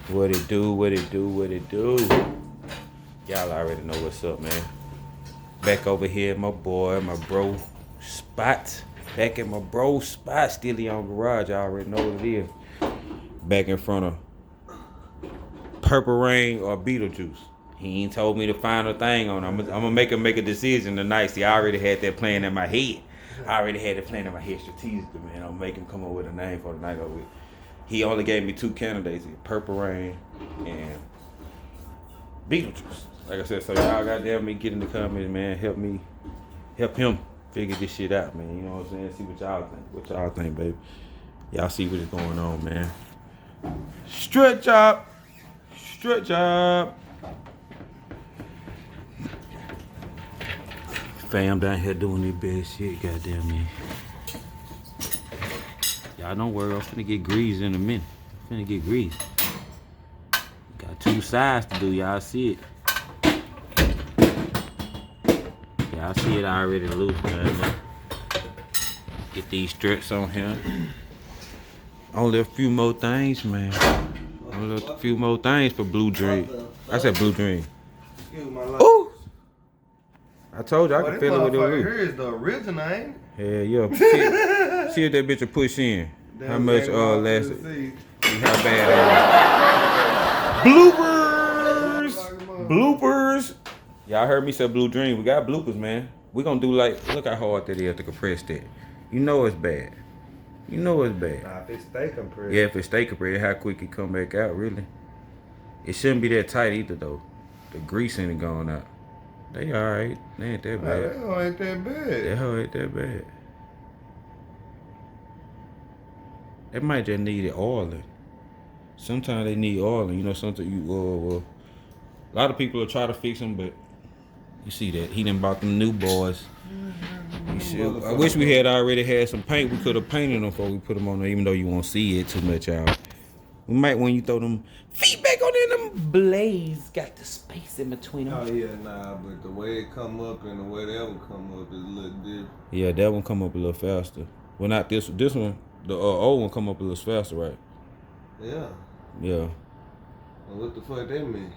What it do, what it do, what it do. Y'all already know what's up, man. Back over here, my boy, my bro spot. Back at my bro spot, still on garage. Y'all already know what it is. Back in front of Purple Rain or Beetlejuice. He ain't told me the final thing on it. I'm gonna make him make a decision tonight. See, I already had that plan in my head. I already had that plan in my head strategically, man. I'm gonna make him come up with a name for the night over with. He only gave me 2 candidates, Purple Rain and Beetlejuice. Like I said, so y'all goddamn me get in the comments, man. Help him figure this shit out, man. You know what I'm saying? See what y'all think. What y'all think, baby. Y'all see what is going on, man. Strut job. Strut job. Fam down here doing this bad shit, goddamn me. Y'all don't worry, I'm finna get greased in a minute. I'm finna get greased. Got 2 sides to do, y'all see it. Y'all see it already loose, man. Get these strips on here. Only a few more things, man. Only a few more things for Blue Dream. I said Blue Dream. Ooh! I told you I can feel it with the roof. Here is the original, ain't it? Hell yeah. See if that bitch will push in. How much lasted? How bad bloopers! Bloopers! Y'all heard me say Blue Dream. We got bloopers, man. We gonna do like, look how hard that is to compress that. You know it's bad. You know it's bad. Nah, if it stay compressed. Yeah, if it stay compressed, how quick it come back out, really. It shouldn't be that tight either, though. The grease ain't going out. They alright. They ain't that bad. That hoe ain't that bad. That hoe ain't that bad. They might just need it oiling. Sometimes they need oiling. You know, sometimes you, a lot of people will try to fix them, but you see that. He done bought them new boys. I wish we had already had some paint. We could have painted them before we put them on there, even though you won't see it too much, y'all. We might, when you throw them feedback on them blades, got the space in between them. Oh yeah, nah, but the way it come up and the way that one come up is a little different. Yeah, that one come up a little faster. Well, not this one. This one, the old one come up a little faster, right? Yeah. Yeah. Well, what the fuck that mean?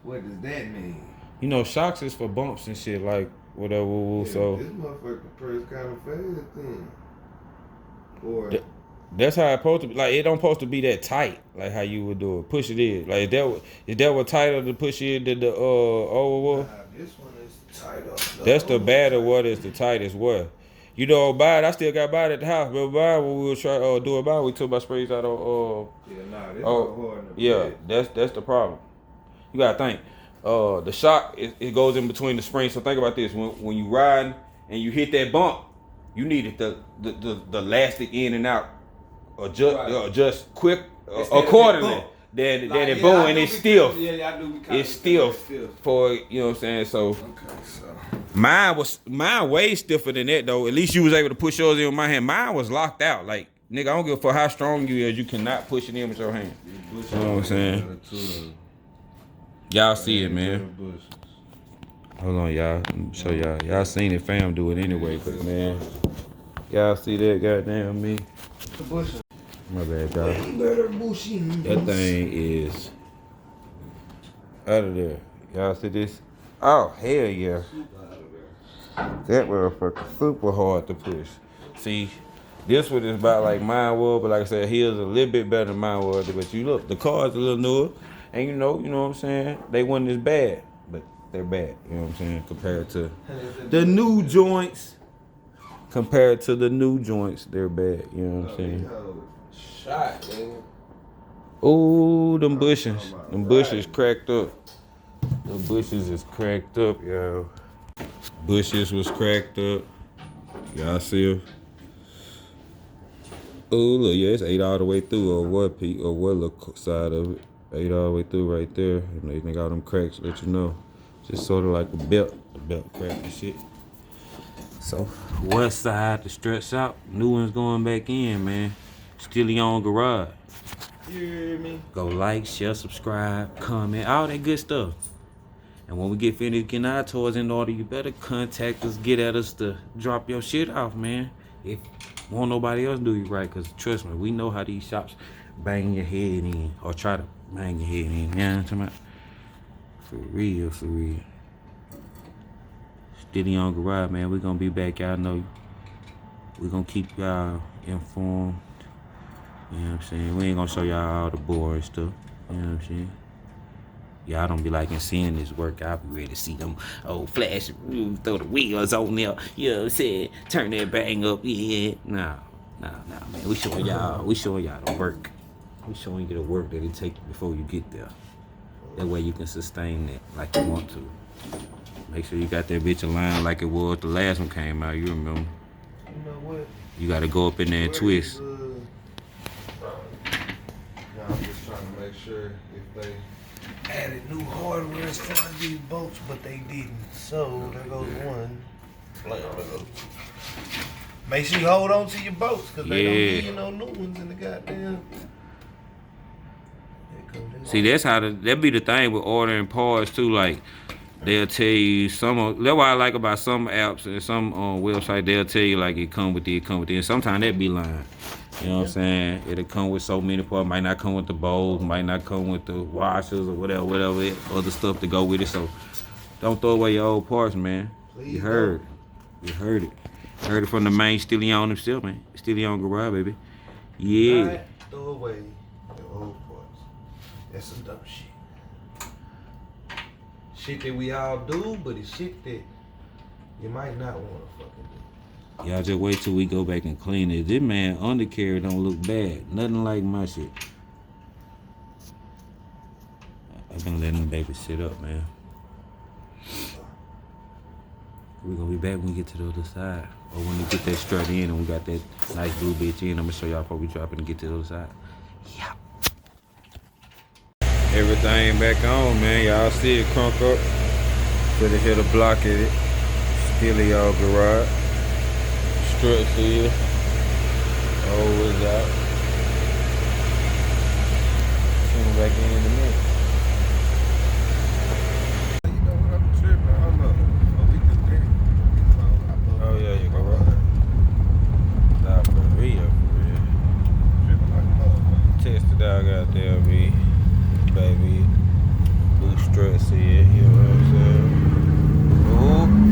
What does that mean? You know, shocks is for bumps and shit, like whatever. Yeah, so this motherfucker press kind of fast then. Or that's how it's supposed to be. Like, it don't supposed to be that tight, like how you would do it. Push it in. Like, is that what tighter to push in than the old one? Nah, this one is tighter. That's the badder one is the tightest one. You know, buy it. I still got buy it at the house, but buy when we were try do it by, we took my sprays out on yeah, nah, this hard in the yeah, that's the problem. You gotta think. The shock it goes in between the springs. So think about this: when you riding and you hit that bump, you needed the elastic in and out, adjust quick accordingly. Then like, it boom and it's stiff. Yeah, I do. It's stiff for, you know what I'm saying. So mine way stiffer than that though. At least you was able to push yours in with my hand. Mine was locked out. Like, nigga, I don't give a fuck how strong you is. You cannot push it in with your hand. You know what I'm saying? Y'all see it, man. Hold on, y'all. Let me show y'all. Y'all seen it, fam do it anyway, but man. Y'all see that, goddamn me. My bad, y'all. That thing is out of there. Y'all see this? Oh, hell yeah. That motherfucker super hard to push. See, this one is about like mine was, but like I said, his a little bit better than mine was. But you look, the car's a little newer. And you know what I'm saying? They wasn't as bad, but they're bad, you know what I'm saying? Compared to the new joints. Compared to the new joints, they're bad, you know what I'm saying? Shot, man. Ooh, them bushes. Them bushes cracked up. Them bushes is cracked up, yo. Bushes was cracked up. Y'all see them? Ooh, look, yeah, it's 8 all the way through, or what peak, or what little side of it. 8 all the way through right there. And they got them cracks, let you know. Just sort of like a belt. The belt crack and shit. So, one side, the struts out. New one's going back in, man. Still on garage. You hear me? Go like, share, subscribe, comment, all that good stuff. And when we get finished getting our toys in order, you better contact us, get at us to drop your shit off, man. If won't nobody else do you right, because trust me, we know how these shops bang your head in, or try to bang your head in. You know what I'm talking about? For real, for real. Video.Guru, man. We gonna be back. Y'all know we gonna keep y'all informed. You know what I'm saying? We ain't gonna show y'all all the boring stuff. You know what I'm saying? Y'all don't be liking seeing this work. I'll be ready to see them old flash, throw the wheels on there. You know what I'm saying? Turn that bang up, yeah. Nah, man. We showing y'all the work. We showing you the work that it takes before you get there. That way you can sustain that like you want to. Make sure you got that bitch aligned like it was the last one came out. You remember? You know what? You gotta go up in there and twist. I'm just trying to make sure if they added new hardware as far as these bolts, but they didn't. So there goes one. Make sure you hold on to your bolts, because they don't give you no new ones in the goddamn. See, that's how that be the thing with ordering parts too. Like they'll tell you that's why I like about some apps and some website. They'll tell you like it come with it, and sometimes that be lying. You know what I'm saying? It'll come with so many parts. Might not come with the bowls. Might not come with the washers or whatever other stuff to go with it. So don't throw away your old parts, man. Please you heard it. Heard it from the main Stillion himself, man. Video.Guru, baby. Yeah. Not throw away your old parts. That's some dumb shit. Shit that we all do, but it's shit that you might not want to fucking do. Y'all just wait till we go back and clean it. This man undercarriage don't look bad. Nothing like my shit. I've been letting them baby sit up, man. We're gonna be back when we get to the other side. Or when we get that strut in and we got that nice blue bitch in. I'm gonna show y'all before we drop it and get to the other side. Yeah. Everything back on, man. Y'all see it crunk up. Should have hit a block at it. Video.Guru. Strut seal. Always out. Coming back in a minute. You know what I'm tripping? I don't know. We just did it. Oh yeah, you go right. Nah, for real. Tripping like a motherfucker. Tested out, goddamn me, baby. Blue strut seal, you know what I'm saying? Oh.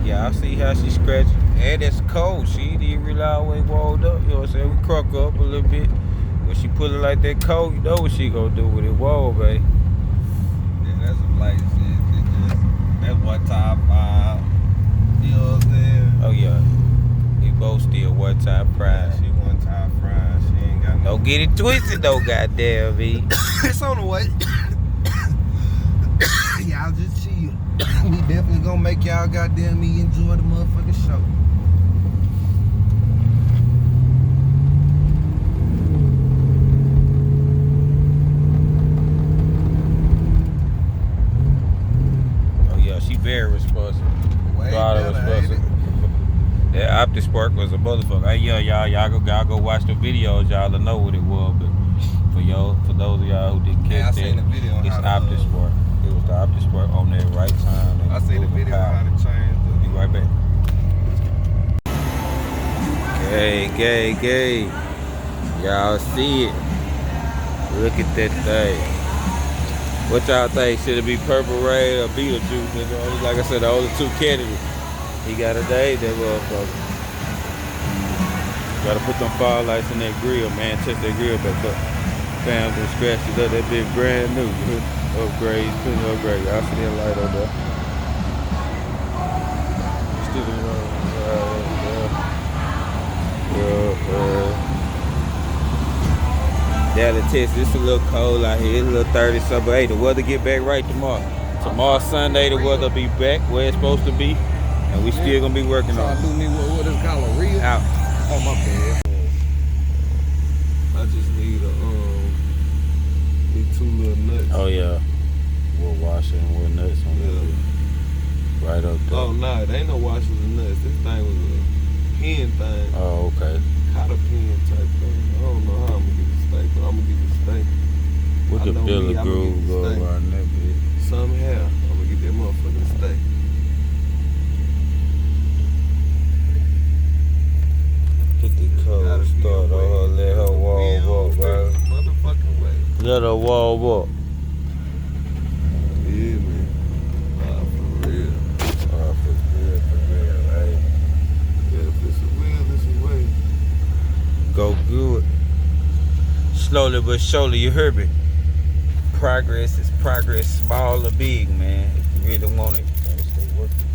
Yeah, I see how she scratching. And it's cold. She didn't really always walled up, you know what I'm saying? We crunk up a little bit. When she put it like that cold, you know what she gonna do with it. Whoa, baby. Yeah, that's some light shit. That's one time 5. You know what I'm saying? Oh yeah. We both still one time prize. She one time fried. She ain't got no. Don't get it twisted though, goddamn me. It's on the way. Y'all just chill. We definitely gonna make y'all goddamn me enjoy the motherfucking show. Oh yeah, she very responsible. Way Daughter better, ain't it? That OptiSpark was a motherfucker. Hey, yeah, y'all go watch the videos. Y'all to know what it was. But for those of y'all who didn't Yeah, I catch seen that, the video on it's how to, OptiSpark. It was the OptiSpark on that right time. And I see the moving video power. on how to change the. Be right back. Gay. Y'all see it. Look at that thing. What y'all think? Should it be Purple Rain or Beetlejuice? Nigga? Like I said, the only two candidates. He got a day, that motherfucker. Gotta put them fog lights in that grill, man. Test that grill back up. Found them scratches up. That bitch brand new. Upgrade, couldn't upgrade. Y'all see that light up there. Dallas, Texas, it's a little cold out here. It's a little 30 something. But hey, the weather get back right tomorrow. Tomorrow Sunday, the weather be back where it's supposed to be. And we still gonna be working on it. What is called a reel? Out. Oh my bad. I just need need 2 little nuts. Oh yeah. We'll wash it and we'll nuts on that. Right up there. Oh nah, there ain't no washers and nuts. This thing was a pin thing. Oh, okay. Caught a pin type thing. I don't know how I'm gonna get the steak, but I'm gonna get the steak. What the I know me, I'ma Video.Guru get the go steak. around that bitch? Somehow, I'm gonna get that motherfucking steak. Put the color Let her warm up. Yeah, man. For real. For real. Hey. Yeah, if it's a will, it's a way. Go good. Slowly but surely, you heard me. Progress is progress, small or big, man. If you really want it, you gotta stay working.